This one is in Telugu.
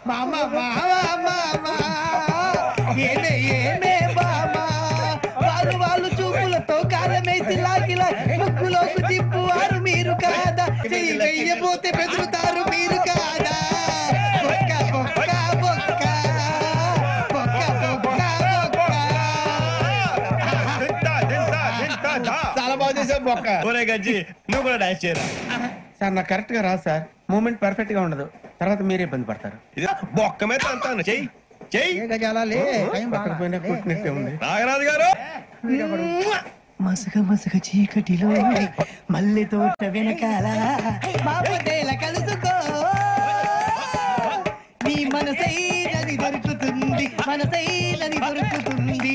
మామ ఏమే ఏమే బామా వాళ్ళు చూపులతో కాలమేసి లాగిలా ముక్కులోకి తిప్పువారు మీరు కాదా చెయ్యి వెయ్యబోతే బెదురుతారు మీరు కాదా చాలా బాగా చేసావు బొక్క. ఒరే గజ్జి నువ్వు కూడా డాన్స్ చేయరా. సార్ నాకు కరెక్ట్ గా రాదు సార్. మూమెంట్ పర్ఫెక్ట్ గా ఉండదు, తర్వాత మీరే ఇబ్బంది పడతారు. ఇది బొక్క మీద అంటాను. చెయ్యి చెయ్యి. పుట్టినట్టే ఉంది. నాగరాజు గారు మసగ మసగ చీకటిలో మల్లె తోట వెనకాల మాపదేల కలుసుకో నీ మనసైనది దొరుకుతుంది, మనసైనది దొరుకుతుంది.